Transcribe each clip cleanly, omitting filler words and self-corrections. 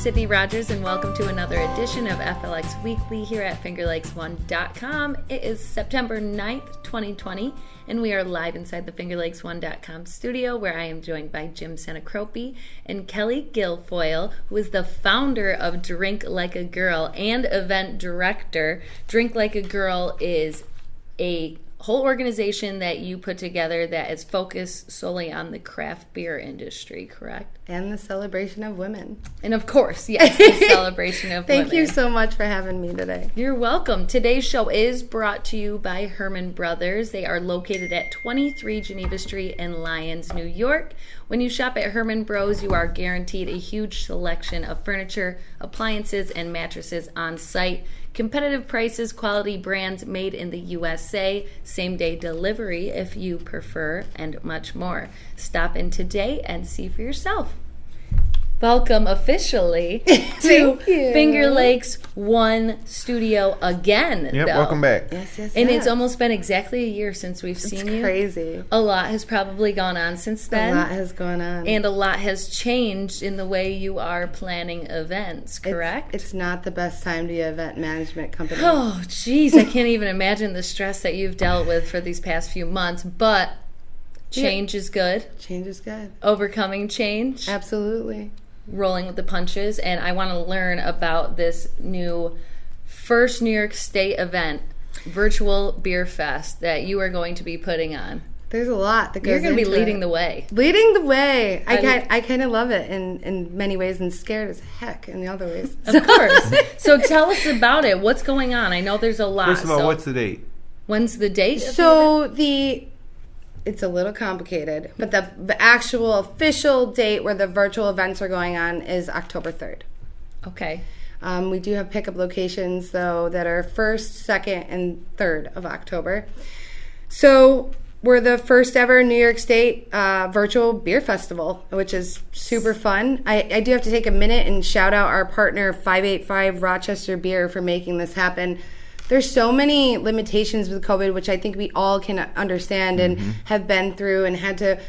Sydney Rogers, and welcome to another edition of FLX Weekly here at FingerLakes1.com. It is September 9th, 2020, and we are live inside the FingerLakes1.com studio, where I am joined by Jim Sinicropi and Kelly Guilfoyle, who is the founder of Drink Like a Girl and event director. Drink Like a Girl is a whole organization that you put together that is focused solely on the craft beer industry, correct? And the celebration of women. And of course, yes, the celebration of women. Thank you so much for having me today. You're welcome. Today's show is brought to you by Herman Brothers. They are located at 23 Geneva Street in Lyons, New York. When you shop at Herman Bros, you are guaranteed a huge selection of furniture, appliances, and mattresses on site. Competitive prices, quality brands made in the USA, same-day delivery if you prefer, and much more. Stop in today and see for yourself. Welcome officially to Finger Lakes One Studio again. Yep, though. welcome back. Yes. And it's almost been exactly a year since we've seen you. It's crazy. A lot has probably gone on since then. A lot has gone on. And a lot has changed in the way you are planning events, correct? It's not the best time to be an event management company. Oh, geez, I can't even imagine the stress that you've dealt with for these past few months, but change is good. Change is good. Overcoming change. Absolutely. Rolling with the punches. And I want to learn about this new first New York State event, Virtual Beer Fest, that you are going to be putting on. There's a lot that goes You're going to be into leading it. the way. Leading the way. I kind of love it in many ways and scared as heck in the other ways. Of course. So tell us about it. What's going on? I know there's a lot. First of all, what's the date? When's the date? So it's a little complicated, but the actual official date where the virtual events are going on is October 3rd. Okay. We do have pickup locations, though, that are 1st, 2nd, and 3rd of October. So we're the first ever New York State virtual beer festival, which is super fun. I do have to take a minute and shout out our partner, 585 Rochester Beer, for making this happen. There's so many limitations with COVID, which I think we all can understand and have been through and had to,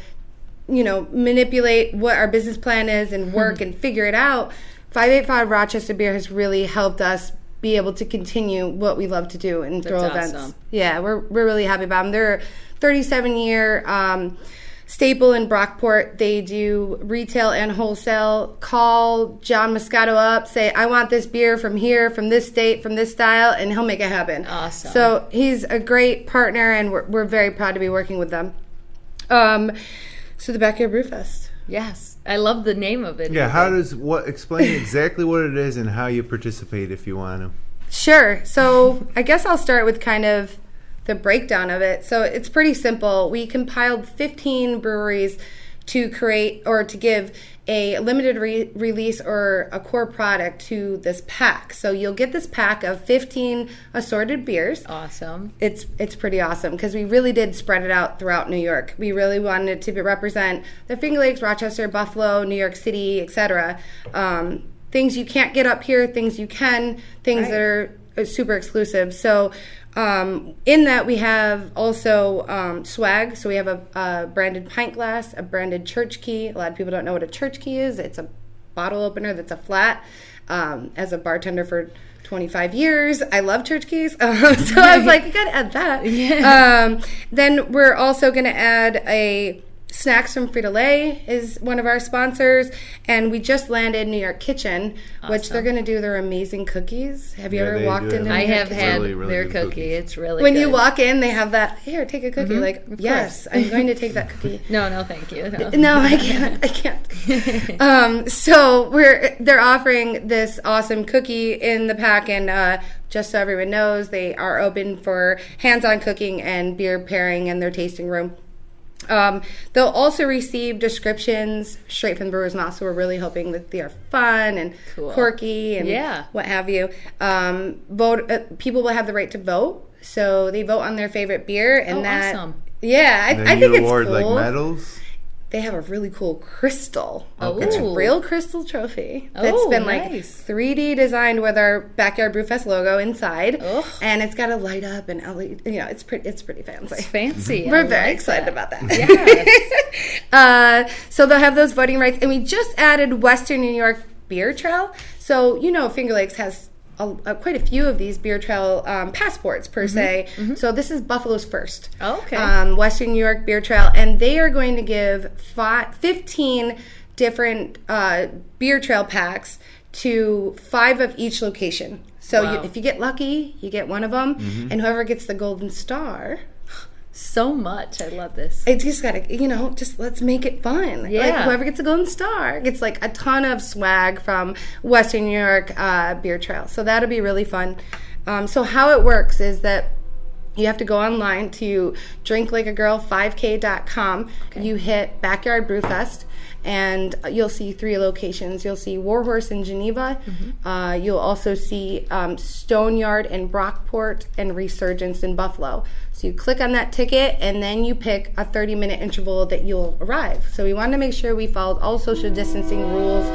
manipulate what our business plan is and work and figure it out. 585 Rochester Beer has really helped us be able to continue what we love to do and throw events. Awesome. Yeah, we're really happy about them. They're a 37-year staple in Brockport. They do retail and wholesale. Call John Moscato up, say, I want this beer from here, from this state, from this style, and he'll make it happen. Awesome. So he's a great partner, and we're very proud to be working with them. So the Backyard Brewfest. Yes. I love the name of it. Yeah, explain exactly what it is and how you participate if you want to. Sure. So I guess I'll start with kind of the breakdown of it. So it's pretty simple. We compiled 15 breweries to create or to give a limited release or a core product to this pack. So you'll get this pack of 15 assorted beers. Awesome. It's pretty awesome because we really did spread it out throughout New York. We really wanted to represent the Finger Lakes, Rochester, Buffalo, New York City, etc. Things you can't get up here, things you can, things that are super exclusive. So in that we have also swag. So we have a branded pint glass, a branded church key. A lot of people don't know what a church key is. It's a bottle opener that's a flat. As a bartender for 25 years, I love church keys. So I was like, you got to add that. Yeah. Then we're also going to add Snacks from Frito-Lay is one of our sponsors, and we just landed New York Kitchen, which they're going to do their amazing cookies. Have you ever walked into New York I have Kitchen? had really their good cookie. cookies. It's really When good. you walk in, they have that, here, take a cookie. Of yes, I'm going to take that cookie. No, thank you. No, I can't. So they're offering this awesome cookie in the pack, and just so everyone knows, they are open for hands-on cooking and beer pairing in their tasting room. They'll also receive descriptions straight from the brewer's mouth, so we're really hoping that they are fun and quirky and what have you. People will have the right to vote, so they vote on their favorite beer, and awesome. Yeah, I think it's cool. Like medals. They have a really cool crystal. Oh. It's a real crystal trophy that's been nice. 3D designed with our Backyard Brewfest logo inside, Oh. and it's got a light up and LED. It's pretty fancy. It's fancy. We're very excited about that. Yes. So they'll have those voting rights, and we just added Western New York beer trail. So, Finger Lakes has quite a few of these beer trail passports per se. So this is Buffalo's first. Okay. Western New York Beer Trail, and they are going to give 15 different beer trail packs to 5 of each location. So if you get lucky, you get one of them, and whoever gets the golden star. So much. I love this. It just gotta, just let's make it fun. Yeah. Like whoever gets a golden star gets like a ton of swag from Western New York Beer Trail. So that'll be really fun. So how it works is that you have to go online to drinklikeagirl5k.com. Okay. You hit Backyard Brewfest, and you'll see 3 locations. You'll see Warhorse in Geneva. You'll also see Stoneyard in Brockport and Resurgence in Buffalo. So you click on that ticket, and then you pick a 30-minute interval that you'll arrive. So we wanted to make sure we followed all social distancing rules,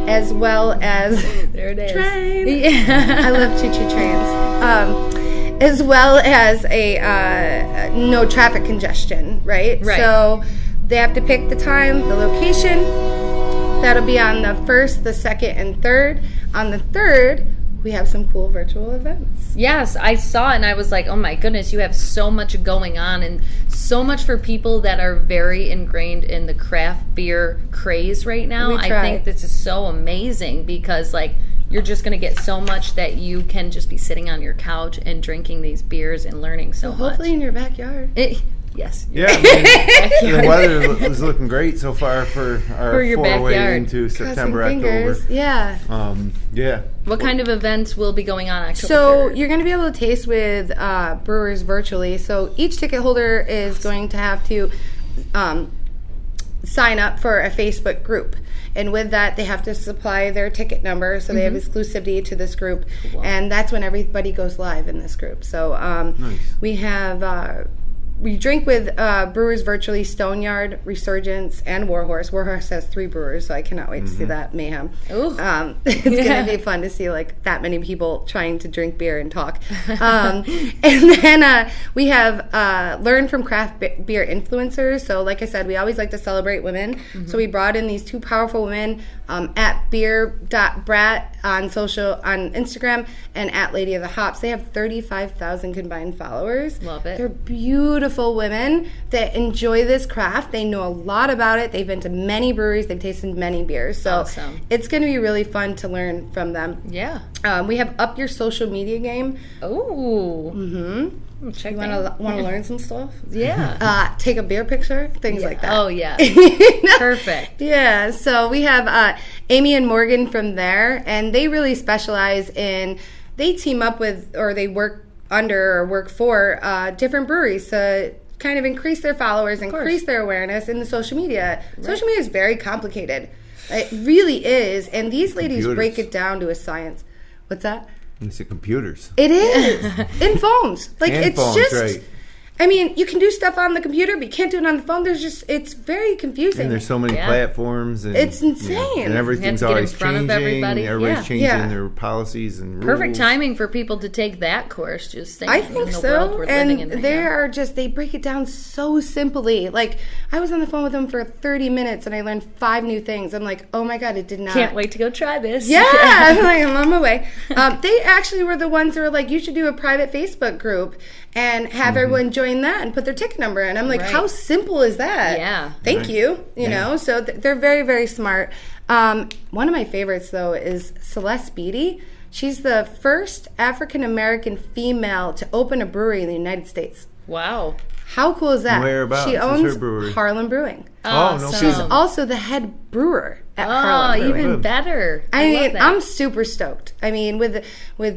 as well as there it is. Train. Yeah. I love choo-choo trains. As well as a no traffic congestion, right? So they have to pick the time, the location. That'll be on the 1st, the 2nd, and 3rd. On the 3rd, we have some cool virtual events. Yes, I saw it and I was like, oh my goodness, you have so much going on, and so much for people that are very ingrained in the craft beer craze right now. I think this is so amazing because you're just going to get so much that you can just be sitting on your couch and drinking these beers and learning so much. Hopefully in your backyard. Yes. Yeah, the weather is looking great so far for our foray into September, October. Yeah. What kind of events will be going on October 3rd? So you're going to be able to taste with brewers virtually. So each ticket holder is going to have to sign up for a Facebook group. And with that, they have to supply their ticket number, so they have exclusivity to this group. Cool. And that's when everybody goes live in this group. So nice. We have... we drink with brewers virtually, Stoneyard, Resurgence, and Warhorse. Warhorse has 3 brewers, so I cannot wait to see that mayhem. It's going to be fun to see that many people trying to drink beer and talk. And then we have Learn from Craft Beer Influencers. So like I said, we always like to celebrate women. So we brought in these 2 powerful women at beer.brat on Instagram, and at Lady of the Hops. They have 35,000 combined followers. Love it. They're beautiful women that enjoy this craft. They know a lot about it. They've been to many breweries. They've tasted many beers. So awesome. It's going to be really fun to learn from them. Yeah. We have Up Your Social Media Game. Oh. Mm-hmm. You want to learn some stuff? Yeah. Take a beer picture, things like that. Oh, yeah. Perfect. Yeah. So we have Amy and Morgan from there, and they really specialize in, they team up with, or they work under or work for different breweries to kind of increase their followers, increase their awareness in the social media. Right. Social media is very complicated. It really is. And these ladies break it down to a science. What's that? It's the computers. It is. In phones. Right. I mean, you can do stuff on the computer, but you can't do it on the phone. It's very confusing. And there's so many platforms. And, it's insane. And everything's always changing. Everybody's changing their policies and rules. Perfect timing for people to take that course. Just I think in the so. world we're living in right now. They break it down so simply. I was on the phone with them for 30 minutes, and I learned 5 new things. I'm like, oh my God, it did not. Can't wait to go try this. Yeah. I'm on my way. They actually were the ones that were like, you should do a private Facebook group and have everyone join that and put their ticket number in. I'm like, how simple is that? Yeah. Thank you. You know, so they're very, very smart. One of my favorites, though, is Celeste Beatty. She's the first African-American female to open a brewery in the United States. Wow. How cool is that? Whereabouts? She owns her brewery? Harlem Brewing. Oh, no. She's also the head brewer at Harlem Brewing. Even better. I mean, I'm super stoked. I mean, with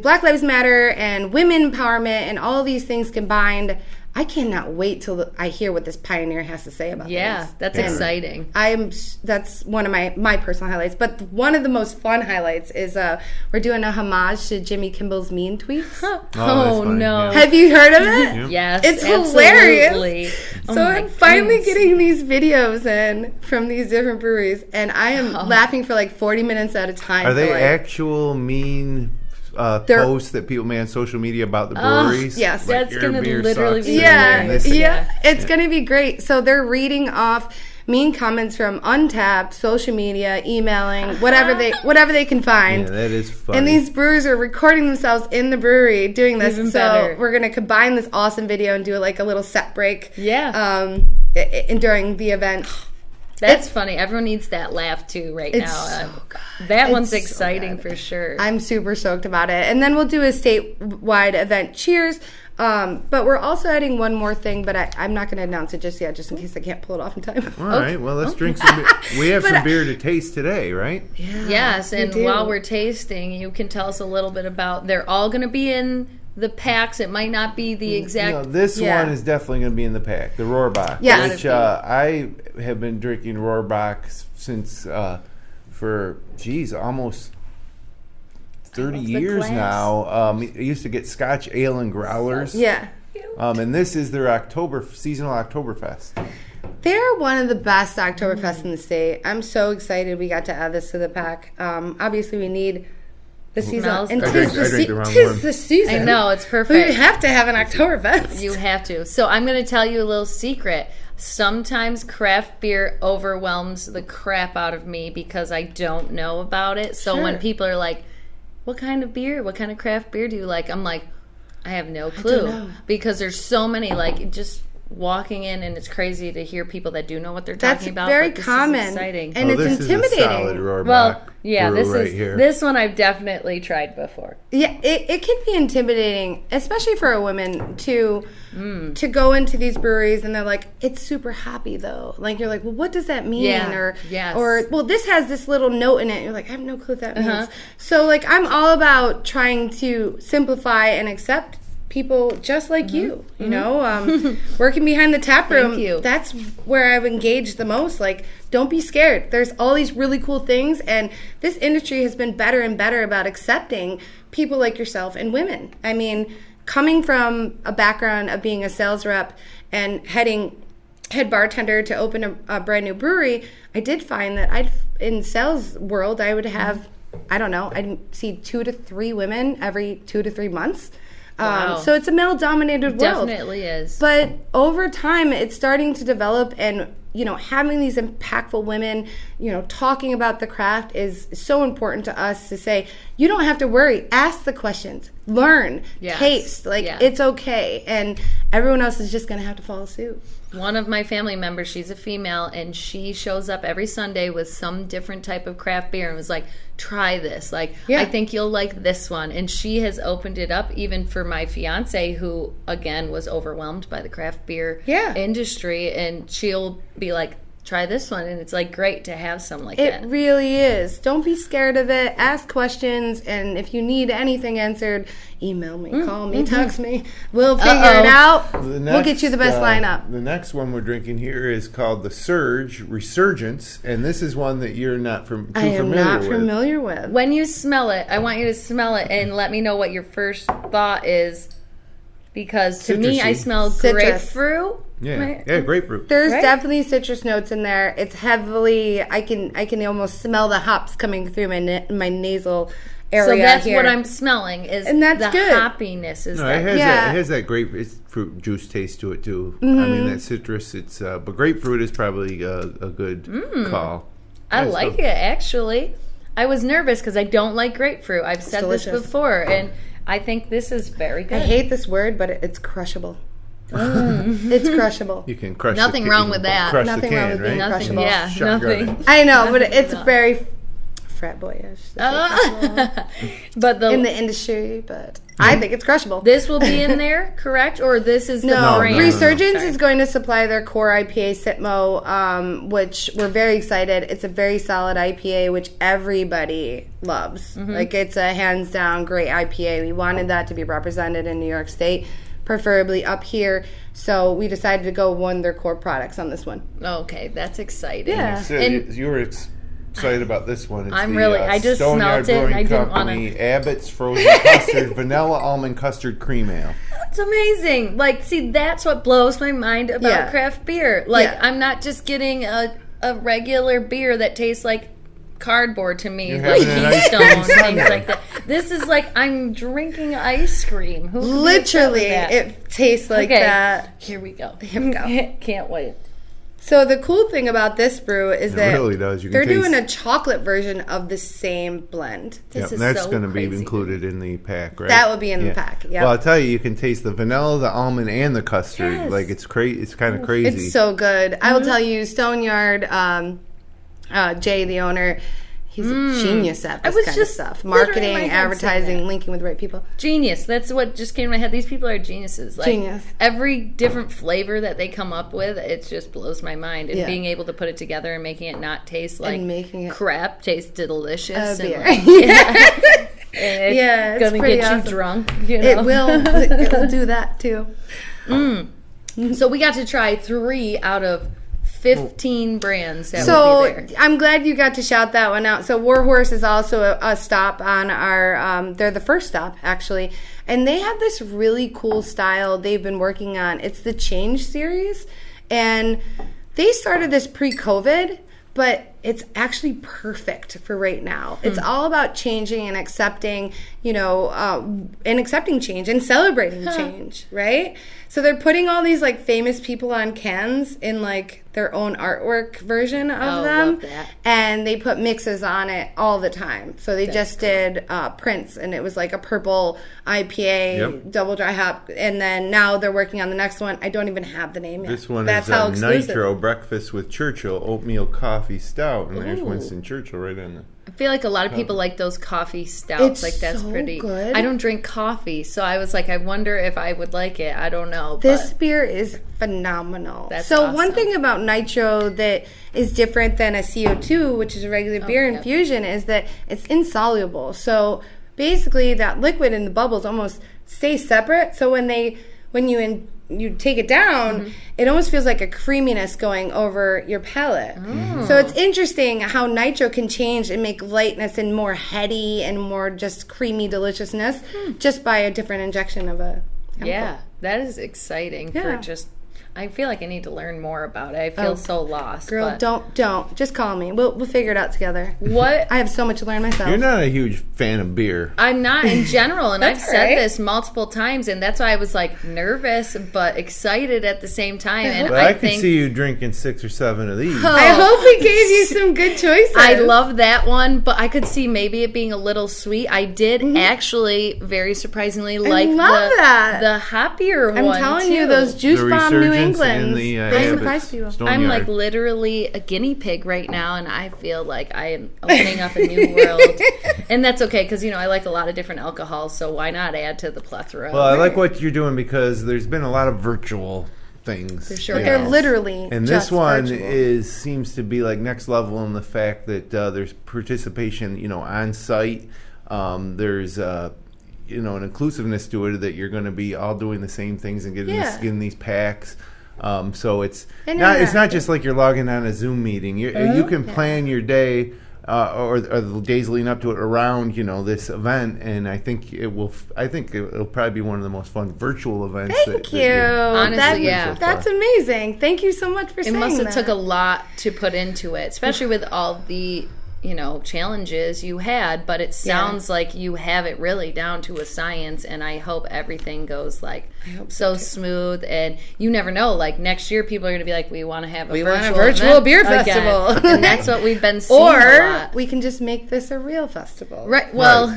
Black Lives Matter and women empowerment and all these things combined, I cannot wait till I hear what this pioneer has to say about this. That's exciting. That's one of my personal highlights. But one of the most fun highlights is we're doing a homage to Jimmy Kimmel's Mean Tweets. Oh no! Yeah. Have you heard of it? Yeah. Yes, it's hilarious. So I'm finally getting these videos in from these different breweries, and I am laughing for 40 minutes at a time. Are they actual mean posts that people make on social media about the breweries? Yes. That's going to literally be it's going to be great. So they're reading off mean comments from Untapped, social media, emailing, whatever they can find. Yeah, that is funny. And these brewers are recording themselves in the brewery doing this. Even so better. we're going to combine this awesome video and do like a little set break. Yeah. During the event. That's funny. Everyone needs that laugh too right now. So that one's so exciting good. for sure. I'm super stoked about it. And then we'll do a statewide event. Cheers. But we're also adding one more thing, but I'm not going to announce it just yet, just in case I can't pull it off in time. All right. Well, let's drink some beer. We have some beer to taste today, right? Yeah, yes, and while we're tasting, you can tell us a little bit about. They're all going to be in the packs. It might not be the exact. No, this one is definitely going to be in the pack. The Rohrbach. Yes. Which I have been drinking Rohrbach since for almost 30 years now. I used to get Scotch ale and growlers. Yeah. And this is their seasonal Oktoberfest. They're one of the best Oktoberfests in the state. I'm so excited we got to add this to the pack. Obviously, we need the season. And I drank the wrong tis one. the season. I know, it's perfect. We have to have an Oktoberfest. You have to. So I'm going to tell you a little secret. Sometimes craft beer overwhelms the crap out of me because I don't know about it. So when people are like, what kind of beer? What kind of craft beer do you like? I'm like, I have no clue. Because there's so many, like, just walking in, and it's crazy to hear people that do know what they're talking about. That's very but this common. is exciting. And it's this intimidating. Is a solid Rohrbach Well, yeah, brew here. this one I've definitely tried before. Yeah, it can be intimidating, especially for a woman to go into these breweries and they're like, it's super hoppy though. Like you're like, well, what does that mean? Yeah, Or yes. or well, this has this little note in it. You're like, I have no clue what that means. So like, I'm all about trying to simplify and accept people just like you know, working behind the tap room. Thank you. That's where I've engaged the most. Like, don't be scared. There's all these really cool things, and this industry has been better and better about accepting people like yourself and women. I mean, coming from a background of being a sales rep and head bartender to open a brand new brewery, I did find that in sales world, I would have, I don't know, I'd see 2 to 3 women every 2 to 3 months. Wow. So it's a male-dominated world. Definitely is. But over time, it's starting to develop, and having these impactful women, talking about the craft is so important to us to say, you don't have to worry. Ask the questions. Learn. Yes. Taste. It's okay. And everyone else is just going to have to follow suit. One of my family members, she's a female, and she shows up every Sunday with some different type of craft beer and was like, try this. I think you'll like this one. And she has opened it up even for my fiance, who, again, was overwhelmed by the craft beer industry. And she'll be like, try this one. And it's great to have something like that. It really is. Don't be scared of it. Ask questions. And if you need anything answered, email me, call me, text me. We'll figure it out. We'll get you the best lineup. The next one we're drinking here is called the Surge Resurgence. And this is one that you're not too familiar with. When you smell it, I want you to smell it and let me know what your first thought is. Because to me, I smell grapefruit. Yeah, grapefruit. There's definitely citrus notes in there. It's heavily. I can almost smell the hops coming through my nasal area. So that's here. what I'm smelling. And that's the good. Hoppiness is that. It has that grapefruit juice taste to it too. I mean that citrus. It's but grapefruit is probably a good call. I like it actually. I was nervous because I don't like grapefruit. I've said this before, and I think this is very good. I hate this word, but it's crushable. It's crushable. You can crush. Nothing wrong with that. Crush nothing the can, wrong with being right? crushable. Yeah, nothing. I know, but it's very frat boyish. But in the industry, but I think it's crushable. This will be in there, correct? Or this is the brand? Resurgence is going to supply their core IPA Sitmo, which we're very excited. It's a very solid IPA, which everybody loves. It's a hands down great IPA. We wanted that to be represented in New York State, preferably up here. So we decided to go one of their core products on this one. Okay, that's exciting. Yeah. You were excited about this one. It's I just smelled it and I didn't want to. Abbott's Frozen Custard Vanilla Almond Custard Cream Ale. It's amazing. See, that's what blows my mind about craft beer. I'm not just getting a regular beer that tastes like cardboard to me, like Keystone and things like that. This is I'm drinking ice cream. Literally, it tastes like that. Here we go. Here we go. Can't wait. So the cool thing about this brew is that really does. You can they're taste... doing a chocolate version of the same blend. Yep, and that's going to be included in the pack, right? That will be in the pack. Yep. Well, I'll tell you can taste the vanilla, the almond, and the custard. Yes. Like it's crazy. It's kind of crazy. It's so good. I will tell you, Stoneyard, Jay, the owner, he's a genius at this kind of stuff. Marketing, advertising, linking with the right people. Genius. That's what just came to my head. These people are geniuses. Like, Genius. Every different flavor that they come up with, it just blows my mind. And being able to put it together and making it not taste like crap, taste delicious. And it's gonna get you drunk. You know? It will do that too. So we got to try 3 out of 15 brands that will be there. I'm glad you got to shout that one out. So Warhorse is also a stop on our, they're the first stop, actually. And they have this really cool style they've been working on. It's the Change series. And they started this pre-COVID, but it's actually perfect for right now. It's all about changing and accepting, and accepting change and celebrating change, right? So they're putting all these like famous people on cans in like their own artwork version of them. Love that. And they put mixes on it all the time. So they did Prince, and it was like a purple IPA, double dry hop. And then now they're working on the next one. I don't even have the name yet. This one is Nitro Breakfast with Churchill Oatmeal Coffee Stout. And there's Winston Churchill right in there. I feel like a lot of people like those coffee stouts. It's that's so pretty good. I don't drink coffee, so I was like, I wonder if I would like it. I don't know. This beer is phenomenal. That's so awesome. One thing about Nitro that is different than a CO2, which is a regular beer infusion, is that it's insoluble. So basically that liquid in the bubbles almost stay separate. So when you take it down, it almost feels like a creaminess going over your palate. So it's interesting how Nitro can change and make lightness and more heady and more just creamy deliciousness just by a different injection of a chemical. Yeah, that is exciting for just... I feel like I need to learn more about it. I feel so lost. Girl, don't. Just call me. We'll figure it out together. What? I have so much to learn myself. You're not a huge fan of beer. I'm not in general, and I've said right. this multiple times, and that's why I was like nervous but excited at the same time. And Well, I could see you drinking 6 or 7 of these. I hope we gave you some good choices. I love that one, but I could see maybe it being a little sweet. I did actually, very surprisingly, like the hoppier one. I'm telling you, too. those Juice Bomb New Englands. They surprise people. I'm like literally a guinea pig right now, and I feel like I am opening up a new world. And that's okay, because, I like a lot of different alcohols, so why not add to the plethora? Well, I like what you're doing because there's been a lot of virtual things. For sure. But they're literally and just this one virtual. seems to be like next level in the fact that there's participation, on site. There's an inclusiveness to it that you're going to be all doing the same things and getting these packs. So it's not just like you're logging on a Zoom meeting. You can plan your day or the days leading up to it around this event, and I think it'll probably be one of the most fun virtual events. Thank you. Honestly, that's amazing. Thank you so much for saying that. It must have took a lot to put into it, especially with all the challenges you had, but it sounds like you have it really down to a science, and I hope everything goes so smooth. And you never know, like next year people are going to be like, we want to have a virtual beer festival. And that's what we've been seeing a lot. We can just make this a real festival. Right. Well,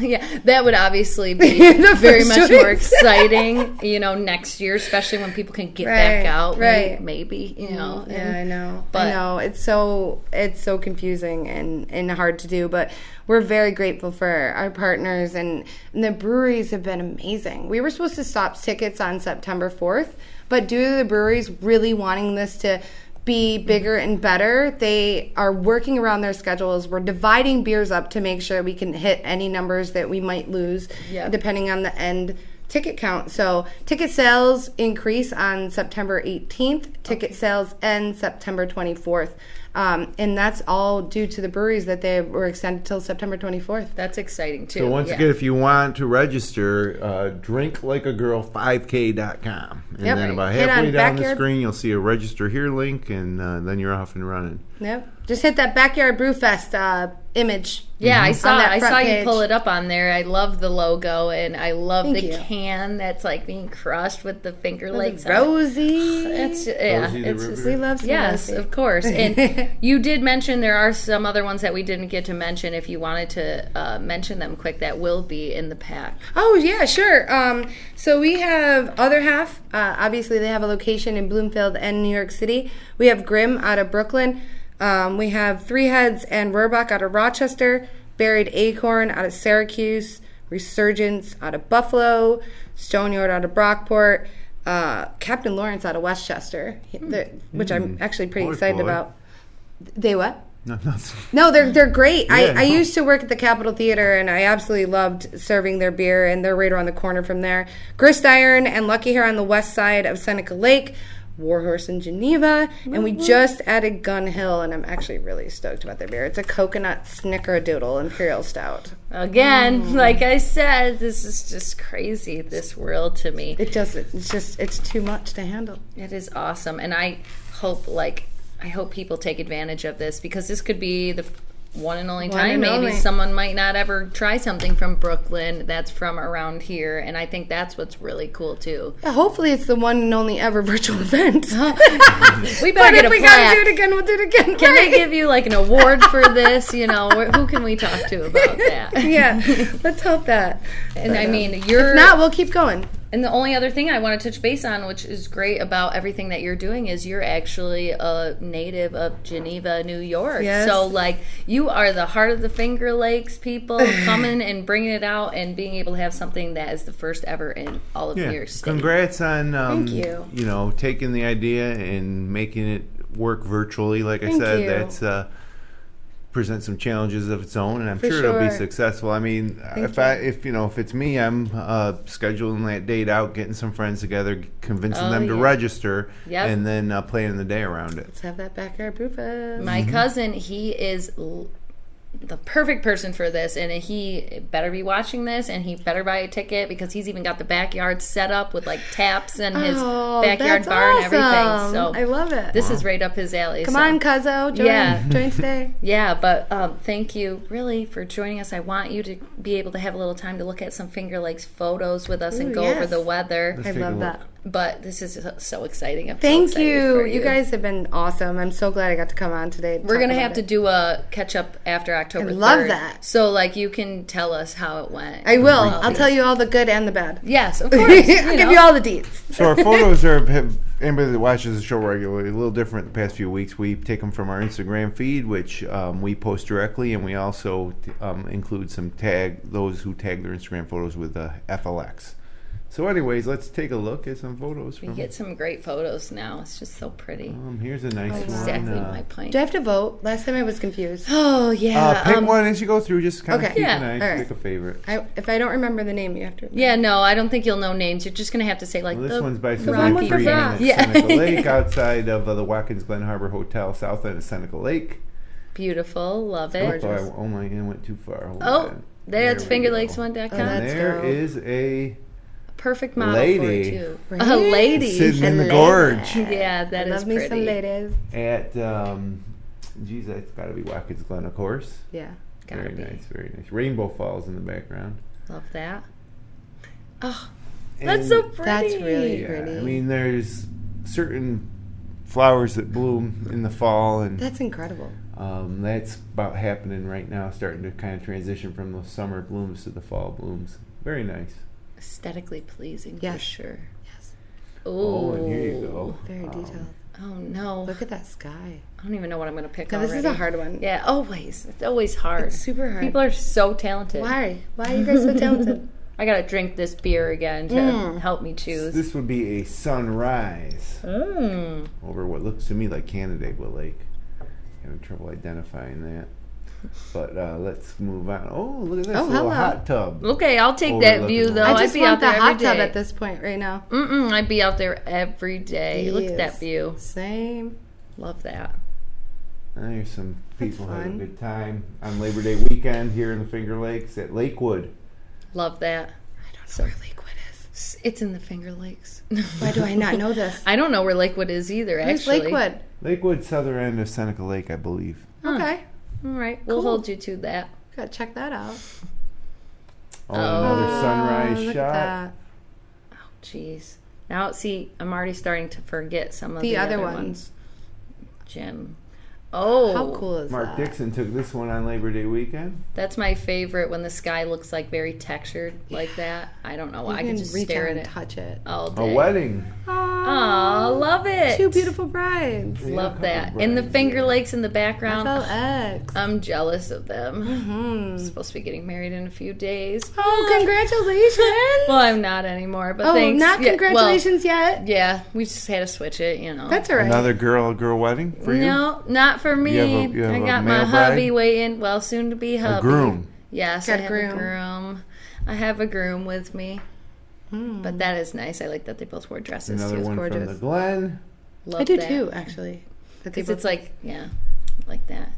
that would obviously be very much more exciting, next year, especially when people can get back out. Right. Maybe, I know. But I know. It's so confusing and hard to do, but we're very grateful for our partners, and the breweries have been amazing. We were supposed to stop tickets on September 4th, but due to the breweries really wanting this to be bigger and better, they are working around their schedules. We're dividing beers up to make sure we can hit any numbers that we might lose depending on the end ticket count. So ticket sales increase on September 18th. Ticket sales end September 24th. And that's all due to the breweries that they were extended till September 24th. That's exciting, too. So once again, if you want to register, drinklikeagirl5k.com. And then about halfway down the screen, you'll see a register here link, and then you're off and running. Yep. Just hit that Backyard Brewfest image. Yeah, I saw page. You pull it up on there. I love the logo, and I love can that's like being crushed with the Finger Lakes. Rosie. We love Yes, of course. And you did mention there are some other ones that we didn't get to mention. If you wanted to mention them quick, that will be in the pack. Oh, yeah, sure. So we have Other Half. Obviously, they have a location in Bloomfield and New York City. We have Grimm out of Brooklyn. We have Three Heads and Roebuck out of Rochester, Buried Acorn out of Syracuse, Resurgence out of Buffalo, Stoneyard out of Brockport, Captain Lawrence out of Westchester, which I'm actually pretty excited about. They what? No, they're great. Yeah, I used to work at the Capitol Theater, and I absolutely loved serving their beer, and they're right around the corner from there. Grist Iron and Lucky Hair on the west side of Seneca Lake, Warhorse in Geneva, and we just added Gun Hill, and I'm actually really stoked about their beer. It's a coconut snickerdoodle imperial stout. Again, like I said, this is just crazy, this world to me. It's too much to handle. It is awesome, and I hope people take advantage of this, because this could be the one and only time maybe someone might not ever try something from Brooklyn that's from around here, and I think that's what's really cool too. Yeah, hopefully it's the one and only ever virtual event. We better get a plaque. But if we gotta do it again, we'll do it again. Can they give you like an award for this? Who can we talk to about that? Yeah, let's hope that. And I mean, if not, we'll keep going. And the only other thing I want to touch base on, which is great about everything that you're doing, is you're actually a native of Geneva, New York. Yes. So, you are the heart of the Finger Lakes people coming and bringing it out and being able to have something that is the first ever in all of your state. Congrats on, Thank you. Taking the idea and making it work virtually. Like I said, that's presents some challenges of its own, and I'm sure it'll be successful. I mean, if it's me, I'm scheduling that date out, getting some friends together, convincing them to register, and then planning the day around it. Let's have that Backyard Brewfest. My cousin, he is the perfect person for this, and he better be watching this, and he better buy a ticket, because he's even got the backyard set up with taps and his backyard bar and everything. So I love it. This is right up his alley. Come on, Cuzzo, join today. Yeah, but thank you really for joining us. I want you to be able to have a little time to look at some Finger Lakes photos with us and go over the weather. I love that. But this is so exciting. Thank you. You guys have been awesome. I'm so glad I got to come on today. We're going to have to do a catch-up after October 3rd. I love that. So, you can tell us how it went. I will. I'll tell you all the good and the bad. Yes, of course. I'll give you all the deets. So our photos have anybody that watches the show regularly, a little different the past few weeks. We take them from our Instagram feed, which we post directly, and we also include those who tag their Instagram photos with FLX. So anyways, let's take a look at some photos. We get some great photos now. It's just so pretty. Here's a nice one. Exactly my point. Do I have to vote? Last time I was confused. Oh, yeah. Pick one as you go through. Just kind of keep it nice. Right. Pick a favorite. If I don't remember the name, you have to remember. Yeah, no, I don't think you'll know names. You're just going to have to say, this one's by Rocky Sinicropi at Seneca Lake, outside of the Watkins Glen Harbor Hotel, south end of Seneca Lake. Beautiful. Love it. Oh my, I went too far. There's FingerLakes1.com. There is a perfect model lady. for it too. Right? A lady sitting in the gorge. Yeah, that is pretty. Love me some ladies. At that's got to be Watkins Glen, of course. Yeah, very nice, very nice. Rainbow Falls in the background. Love that. Oh, that's so pretty. That's really pretty. I mean, there's certain flowers that bloom in the fall, and that's incredible. That's about happening right now, starting to kind of transition from those summer blooms to the fall blooms. Very nice. Aesthetically pleasing, for sure. Yes. Oh, and here you go. Very detailed. Oh, no. Look at that sky. I don't even know what I'm going to pick already. This is a hard one. Yeah, always. It's always hard. It's super hard. People are so talented. Why? Why are you guys so talented? I got to drink this beer again to help me choose. This would be a sunrise over what looks to me like Canandaigua Lake. Having trouble identifying that. But let's move on. Oh, look at this little hot tub. Okay, I'll take that view, though. I just I'd be want out there the hot every tub day. at this point right now. I'd be out there every day. Look at that view. Same. Love that. There's some people having a fun. good time on Labor Day weekend here in the Finger Lakes at Lakewood. Love that. I don't know where Lakewood is. It's in the Finger Lakes. Why do I not know this? I don't know where Lakewood is either, Where's actually. Lakewood? Lakewood, southern end of Seneca Lake, I believe. Okay. All right. We'll Cool. hold you to that. Gotta check that out. Oh, another sunrise look shot. at that. Oh, jeez. Now, see, I'm already starting to forget some of The the other ones. ones. Jim. Oh. How cool is Mark that? Dixon took this one on Labor Day weekend. That's my favorite when the sky looks like very textured like that. I don't know. You I can can just reach stare out at and it touch it. all A day. wedding. Aw, love it. Two beautiful brides. Yeah, Love couple that. brides, And the Finger yeah. Lakes in the background. FLX. I'm jealous of them. Mm-hmm. Supposed to be getting married in a few days. Oh, congratulations. Well, I'm not anymore, but Oh, thanks. not Yeah, congratulations yet. well, yeah, we just had to switch it, you know. That's all right. Another girl wedding for you? No, not for me. You have I a got male my hubby bride? waiting. Well, soon to be hubby. A groom. Yes, Got I have groom. a groom. I have a groom with me. But that is nice. I like that they both wore dresses. Another too. one from gorgeous. the Glen. Love I do that. too, actually. That they Because both- it's like, yeah, like that.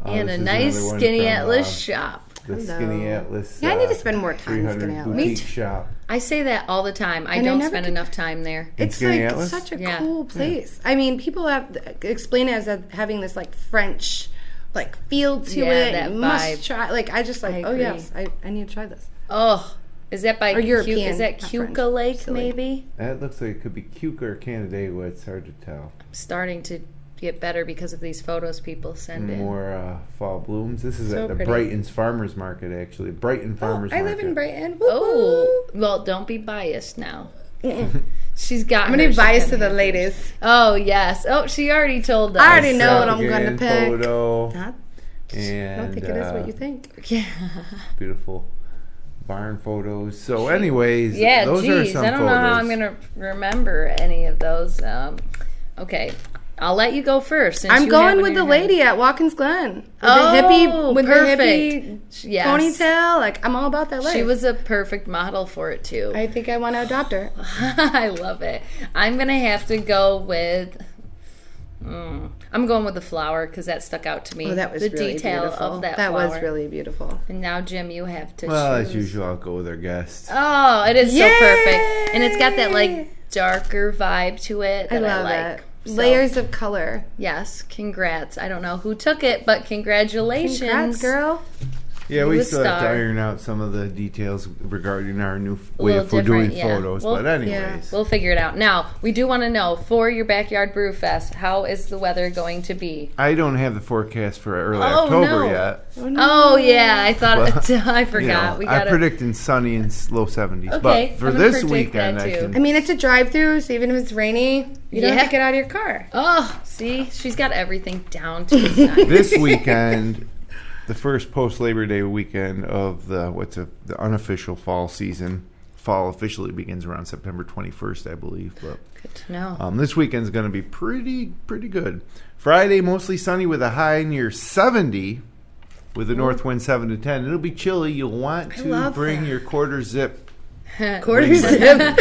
And this a is nice another one skinny from, Atlas shop. The Hello. Skinny Atlas. Yeah, I need to spend more time in 300 Skinny Atlas. boutique Me too. shop. I say that all the time. I And I don't never spend get- enough time there. In It's Skinny like Atlas? such a Yeah. cool place. I mean, people have explain it as having this like French like feel to Yeah, it. that You vibe. must try. Like I just like, I oh agree. yes, I need to try this. Oh, is that by Or European, Is that not French. Cuca Lake, Silly. maybe? That looks like it could be Cuca or Canandaigua. It's hard to tell. I'm starting to get better because of these photos people send in. More fall blooms. This is So at the pretty. Brighton's Farmers Market, actually. Brighton Farmers I Market. live in Brighton. Oh, well, don't be biased now. She's got. I'm gonna be biased to the ladies. Oh yes. Oh, she already told us. I already know what I'm Extravagant gonna pick. Photo. Not, And I don't think it is what you think. Yeah. beautiful barn photos. So, anyways, Yeah. those are Geez, some I don't photos. know how I'm gonna remember any of those. Okay, I'll let you go first. Since I'm you going have it with in the your head. lady at Watkins Glen. With Oh, the hippie, with perfect. the hippie Yes. ponytail. Like I'm all about that life. She was a perfect model for it too. I think I want to adopt her. I love it. I'm gonna have to go with. I'm going with the flower because that stuck out to me. Oh, that was the really detail beautiful. of that. That flower. was really beautiful. And now, Jim, you have to Well, choose. as usual, I'll go with our guest. Oh, it is so Yay! perfect, and it's got that like darker vibe to it I that I love like. it. So, Layers of color. Yes, congrats. I don't know who took it, but congratulations, Congrats, girl. Yeah, You we a still have to star. iron out some of the details regarding our new A way little if we're doing different, yeah. photos. Well, but anyways, We'll figure it out. Now, we do want to know for your backyard brew fest, how is the weather going to be? I don't have the forecast for early Oh, October no. yet. Oh yeah, I thought I You forgot. know, We I'm gotta. predicting sunny and low 70s. Okay, But for I'm gonna this predict weekend, that I too. can I mean, it's a drive-through, so even if it's rainy, you don't Yeah. have to get out of your car. Oh, see, she's got everything down to a science. this weekend, the first post Labor Day weekend of the the unofficial fall season. Fall officially begins around September 21st, I believe. But Good to know. this weekend's going to be pretty good. Friday mostly sunny with a high near 70, with a north wind 7 to 10. It'll be chilly. You'll want to love bring that. your quarter zip. Quarter zip.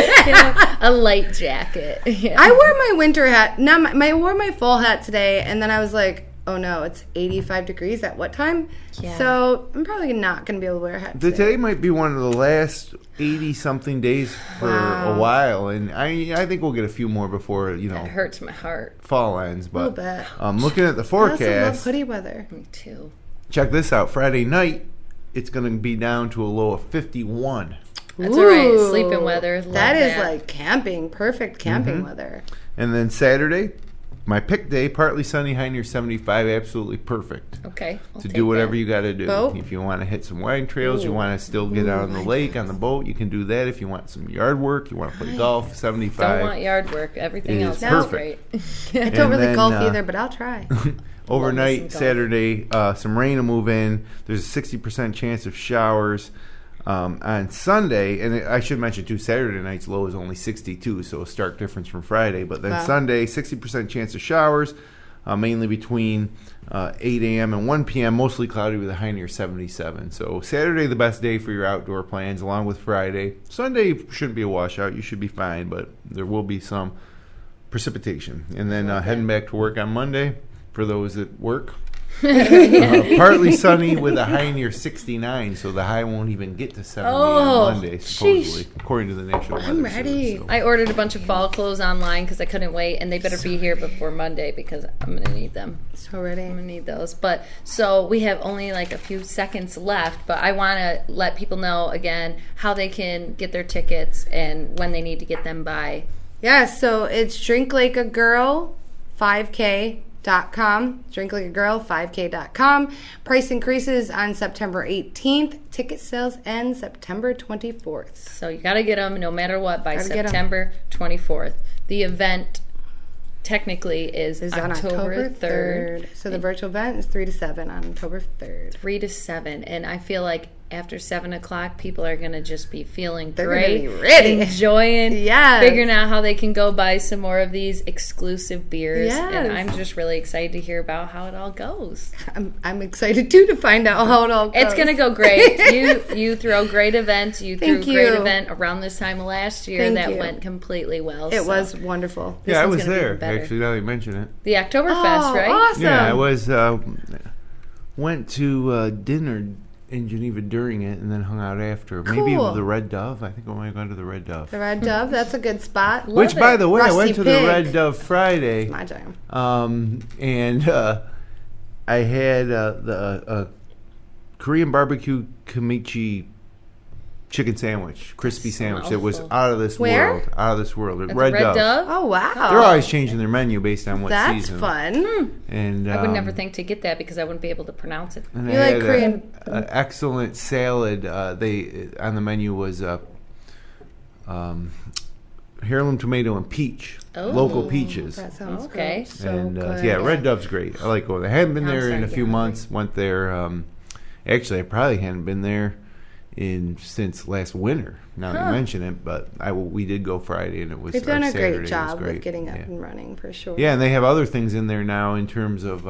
A light jacket. Yeah. I wore my winter hat. Now, I wore my fall hat today, and then I was like, oh no, it's 85 degrees at what time? Yeah. So I'm probably not going to be able to wear a hat Today might be one of the last 80-something days for a while, and I think we'll get a few more before That hurts my heart. fall ends. A little But bit. looking at the I also love forecast, hoodie weather. Me too. check this out. Friday night, it's going to be down to a low of 51. That's all right. Ooh. Sleeping weather. Love That is like camping. Perfect camping Mm-hmm. weather. And then Saturday, my pick day, partly sunny, high near 75, absolutely perfect. Okay. To do whatever you got to do. Boat? If you want to hit some wine trails, you want to still get out on the lake, on the boat, you can do that. If you want some yard work, you want to play golf, 75. Don't want yard work. Everything It else is is perfect. great. I don't And really then, golf either, but I'll try. Overnight, golf. Saturday, some rain will move in. There's a 60% chance of showers. On Sunday, and I should mention too, Saturday night's low is only 62, so a stark difference from Friday. But then Wow. Sunday, 60% chance of showers, mainly between 8 a.m. and 1 p.m., mostly cloudy with a high near 77. So Saturday, the best day for your outdoor plans, along with Friday. Sunday shouldn't be a washout. You should be fine, but there will be some precipitation. And then heading back to work on Monday, for those that work. Partly sunny with a high near 69, so the high won't even get to 70 on Monday, supposedly, according to the National Weather Service. I'm ready. I ordered a bunch of fall clothes online because I couldn't wait, and they better be here before Monday because I'm going to need them. So ready. I'm going to need those. But so we have only like a few seconds left, but I want to let people know again how they can get their tickets and when they need to get them by. Yeah, so it's Drink Like a Girl 5K. drinklikeagirl5k.com. Price increases on September 18th. Ticket sales end September 24th. So you got to get them no matter what by September 24th. The event technically is on October 3rd. So the virtual event is 3 to 7 on October 3rd. 3 to 7. And I feel like after 7 o'clock, people are going to just be feeling They're great. They're going to be ready. Enjoying. Yes. Figuring out how they can go buy some more of these exclusive beers. Yes. And I'm just really excited to hear about how it all goes. I'm excited, too, to find out how it all goes. It's going to go great. You throw great events. You threw a great event around this time of last year. Went completely well. It was wonderful. Yeah, I was there, actually, now you mention it. The Oktoberfest, right? Awesome. Yeah, I was, went to dinner in Geneva during it and then hung out after. Cool. Maybe the Red Dove. I think I might have gone to the Red Dove. The Red Dove, that's a good spot. Which, by the way, Rusty I went to Pig. the Red Dove Friday. My jam. And I had the Korean barbecue kimchi chicken sandwich, crispy sandwich that was out of this world. Out of this world. Red Dove? Oh, wow. They're always changing their menu based on what season. That's fun. And I would never think to get that because I wouldn't be able to pronounce it. And you like Korean? An excellent salad. They on the menu was heirloom tomato and peach. Oh. Local peaches. That sounds Okay. good. So And good. yeah, Red Dove's great. I like going there. I hadn't been there in a few months. Went there. Actually, I probably hadn't been there since last winter. Now that you mention it, but we did go Friday, and it was. They've done a Saturday, great job great. with getting up and running for sure. Yeah, and they have other things in there now in terms of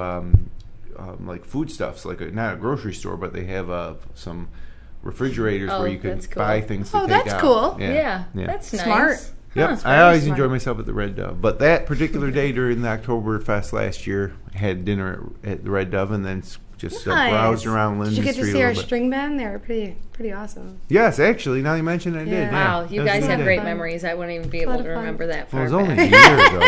like foodstuffs, like not a grocery store, but they have some refrigerators where you can buy things to take out. Oh, that's cool. Yeah, that's nice. Smart. Yep, I always enjoy myself at the Red Dove. But that particular day during the Oktoberfest last year, I had dinner at the Red Dove and then just browsed around Linden Street. Did you get to see our string band? They were pretty awesome. Yes, actually, now you mention it, I did. Wow, yeah. you guys have great memories. I wouldn't even be able to remember that far Well, it was back. only a year ago.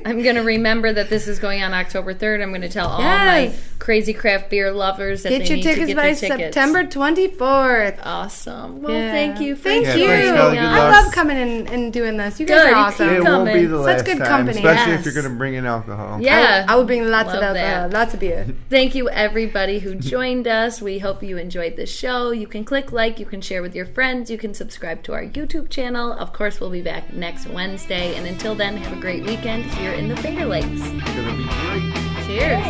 I'm going to remember that this is going on October 3rd. I'm going to tell all my crazy craft beer lovers that get they your need tickets to get by their tickets. September 24th. Awesome. Well, thank you for Thank you. Thanks, Kelly. Good I luck. love coming in and doing this. You guys are awesome. It won't be the last Such good time, company. especially Yes. if you're going to bring in alcohol. Yeah. I would bring lots of Love alcohol, that. lots of beer. Thank you, everybody who joined us. We hope you enjoyed the show. You can click like, you can share with your friends, you can subscribe to our YouTube channel. Of course, we'll be back next Wednesday. And until then, have a great weekend here in the Finger Lakes. It's going to be great. Cheers.